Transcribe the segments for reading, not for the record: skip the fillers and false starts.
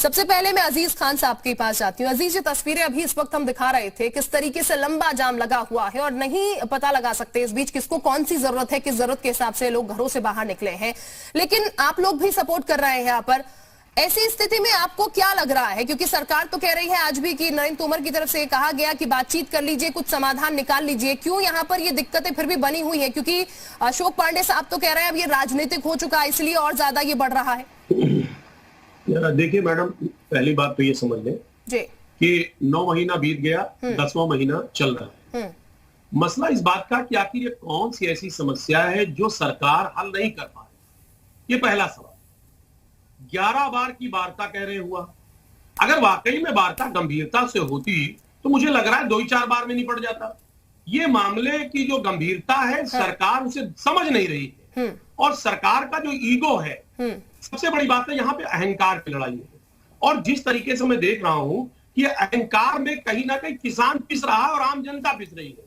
सबसे पहले मैं अजीज खान साहब के पास जाती हूँ। अजीज, ये तस्वीरें अभी इस वक्त हम दिखा रहे थे, किस तरीके से लंबा जाम लगा हुआ है और नहीं पता लगा सकते इस बीच किसको कौन सी जरूरत है, किस जरूरत के हिसाब से लोग घरों से बाहर निकले हैं। लेकिन आप लोग भी सपोर्ट कर रहे हैं यहाँ पर। ऐसी स्थिति में आपको क्या लग रहा है, क्योंकि सरकार तो कह रही है आज भी कि नरेंद्र तोमर की तरफ से कहा गया कि बातचीत कर लीजिए, कुछ समाधान निकाल लीजिए, क्यों यहाँ पर ये दिक्कतें फिर भी बनी हुई है? क्योंकि अशोक पांडे साहब तो कह रहे हैं अब ये राजनीतिक हो चुका है, इसलिए और ज्यादा ये बढ़ रहा है। देखिए मैडम, पहली बात तो ये समझ लें कि 9 महीना बीत गया, 10वां महीना चल रहा है। मसला इस बात का कि आखिर ये कौन सी ऐसी समस्या है जो सरकार हल नहीं कर पा रही, ये पहला सवाल। 11 बार की वार्ता कह रहे हुआ, अगर वाकई में वार्ता गंभीरता से होती तो मुझे लग रहा है 2-4 बार में निपट जाता। ये मामले की जो गंभीरता है सरकार उसे समझ नहीं रही है, और सरकार का जो ईगो है, सबसे बड़ी बात है यहाँ पे अहंकार की लड़ाई है। और जिस तरीके से मैं देख रहा हूं कि अहंकार में कहीं ना कहीं किसान पिस रहा है और आम जनता पिस रही है।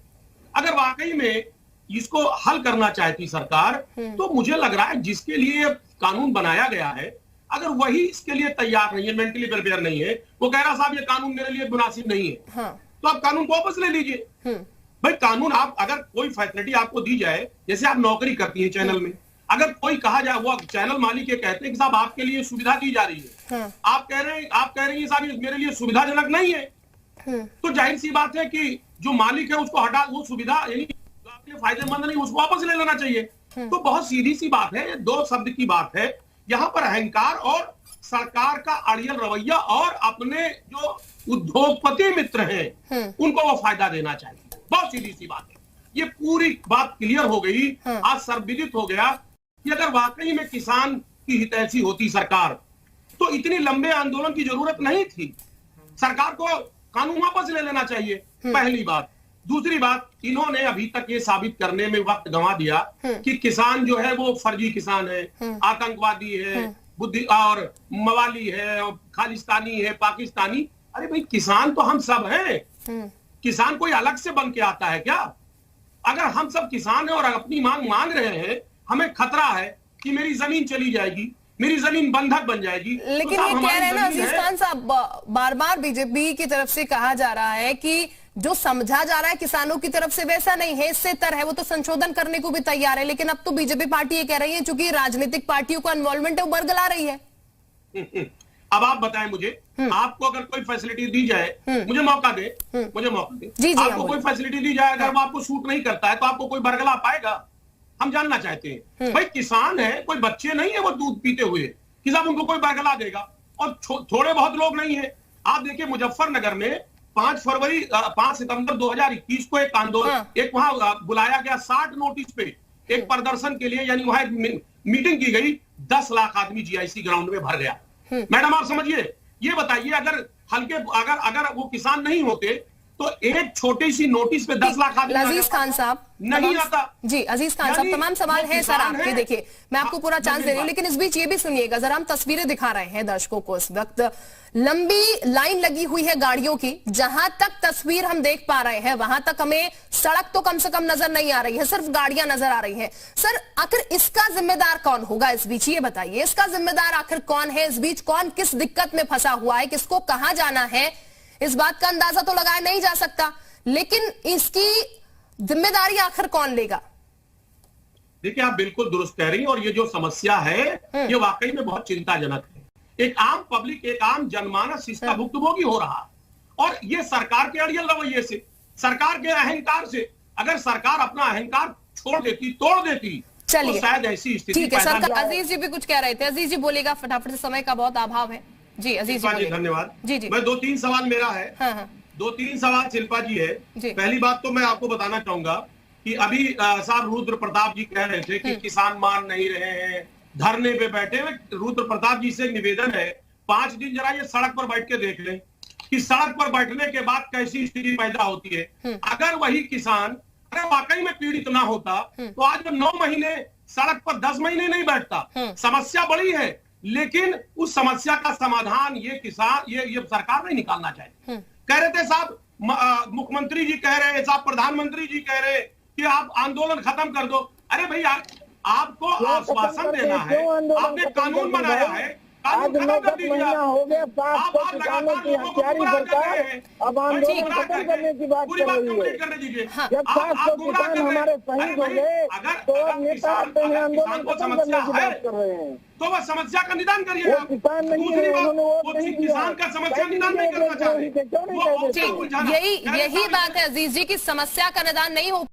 अगर वाकई में इसको हल करना चाहती सरकार, तो मुझे लग रहा है जिसके लिए कानून बनाया गया है, अगर वही इसके लिए तैयार नहीं है, मेंटली प्रिपेयर नहीं है, वो कह रहा साहब ये कानून मेरे लिए मुनासिब नहीं है, तो आप कानून को वापस ले लीजिए। भाई कानून, आप अगर कोई फैसिलिटी आपको दी जाए, जैसे आप नौकरी करती है चैनल में, अगर कोई कहा जाए, वो चैनल मालिक ये कहते हैं कि साहब आपके लिए सुविधा दी जा रही है, आप कह रहे हैं साहब ये मेरे लिए सुविधाजनक नहीं है, तो जाहिर सी बात है कि जो मालिक है उसको हटा, वो सुविधा यानी आपके लिए फायदेमंद नहीं, उसको वापस ले लेना चाहिए। तो बहुत सीधी सी बात है, 2 शब्द की बात है यहाँ पर, अहंकार और सरकार का अड़ियल रवैया, और अपने जो उद्योगपति मित्र हैं उनको वो फायदा देना चाहिए। बहुत सीधी सी बात है, ये पूरी बात क्लियर हो गई। आज सर्वविदित हो गया कि अगर वाकई में किसान की हितैषी होती सरकार, तो इतनी लंबे आंदोलन की जरूरत नहीं थी। सरकार को कानून वापस ले लेना चाहिए, पहली बात। दूसरी बात, इन्होंने अभी तक ये साबित करने में वक्त गंवा दिया कि किसान जो है वो फर्जी किसान है, आतंकवादी है, बुद्धि और मवाली है, खालिस्तानी है, पाकिस्तानी। अरे भाई किसान तो हम सब हैं, किसान कोई अलग से बन के आता है क्या? अगर हम सब किसान हैं और अपनी मांग मांग रहे हैं, हमें खतरा है कि मेरी जमीन चली जाएगी, मेरी जमीन बंधक बन जाएगी। लेकिन तो ये कह रहे हैं ना अजीज खान साहब, बार बार बीजेपी की तरफ से कहा जा रहा है कि जो समझा जा रहा है किसानों की तरफ से वैसा नहीं है, इससे तर है, वो तो संशोधन करने को भी तैयार है। लेकिन अब तो बीजेपी पार्टी ये कह रही है चूंकि राजनीतिक पार्टियों का इन्वॉल्वमेंट है वो बरगला रही है। अब आप बताएं मुझे, आपको अगर कोई फैसिलिटी दी जाए, मुझे मौका दे, आपको कोई फैसिलिटी दी जाए, अगर वो आपको सूट नहीं करता है तो आपको कोई बरगला पाएगा? हम जानना चाहते हैं। भाई किसान है, कोई बच्चे नहीं है वो दूध पीते हुए कि साहब उनको कोई बरगला देगा, और थोड़े बहुत लोग नहीं है। आप देखिए मुजफ्फरनगर में 5 सितंबर 2021 को एक आंदोलन, एक वहां बुलाया गया 60 नोटिस पे एक प्रदर्शन के लिए, यानी वहां एक मीटिंग की गई, 10 लाख आदमी जीआईसी ग्राउंड में भर गया। मैडम आप समझिए, ये बताइए अगर अगर वो किसान नहीं होते तो एक छोटी सी नोटिस पे 10 लाख आदमी अजीज खान साहब नहीं आता। जी अजीज खान साहब, तमाम सवाल हैं सर आपके, देखिए मैं आपको पूरा चांस दे रही हूँ, लेकिन इस बीच ये भी सुनिएगा जरा। हम तस्वीरें दिखा रहे हैं दर्शकों को, इस वक्त लंबी लाइन लगी हुई है गाड़ियों की। जहां तक तस्वीर हम देख पा रहे हैं वहां तक हमें सड़क तो कम से कम नजर नहीं आ रही है, सिर्फ गाड़ियां नजर आ रही हैं। सर आखिर इसका जिम्मेदार कौन होगा इस बीच, ये बताइए, इसका जिम्मेदार आखिर कौन है? इस बीच कौन किस दिक्कत में फंसा हुआ है, किसको कहां जाना है, इस बात का अंदाजा तो लगाया नहीं जा सकता, लेकिन इसकी जिम्मेदारी आखिर कौन लेगा? देखिए आप बिल्कुल दुरुस्त कह रही हैं, और ये जो समस्या है ये वाकई में बहुत चिंताजनक है। एक आम पब्लिक, एक आम जनमानस इसका भुक्तभोगी हो रहा, और ये सरकार के अड़ियल रवैये से, सरकार के अहंकार से। अगर सरकार अपना अहंकार छोड़ देती, तोड़ देती, तो शायद ऐसी स्थिति ठीक है। सर अजीज जी भी कुछ कह रहे थे, अजीज जी बोलेगा फटाफट से, समय का बहुत अभाव है। जी अजीज जी धन्यवाद। जी मैं 2-3 सवाल मेरा है। 2-3 सवाल शिल्पा जी है। पहली बात तो मैं आपको बताना चाहूंगा कि अभी साहब रुद्र प्रताप जी कह रहे थे कि किसान मान नहीं रहे हैं, धरने पे बैठे हुए। रुद्र प्रताप जी से एक निवेदन है, 5 दिन जरा ये सड़क पर बैठ के देख लें कि सड़क पर बैठने के बाद कैसी स्थिति पैदा होती है। अगर वही किसान अगर वाकई में पीड़ित ना होता तो आज 9 महीने सड़क पर 10 महीने नहीं बैठता। समस्या बड़ी है, लेकिन उस समस्या का समाधान ये किसान, ये सरकार नहीं निकालना चाहिए। कह रहे थे साहब, मुख्यमंत्री जी कह रहे हैं, साहब प्रधानमंत्री जी कह रहे कि आप आंदोलन खत्म कर दो। अरे भैया आपको आश्वासन देना है, आपने कानून बनाया है, आज 9-10 महीना हो गया, 700 किसानों की हथियारी सरकार अब आंदोलन खत्म करने की बात कर रही है। जब 700 किसान हमारे शहीद हो गए तो अब नेता आते हैं आंदोलन खत्म करने की बात कर रहे हैं। तो वह समस्या का निदान करिए। वो किसान नहीं है, उन्होंने वोट नहीं दिया, किसान का समस्या निदान नहीं करना चाहते। यही बात है अजीज जी की समस्या का निदान नहीं हो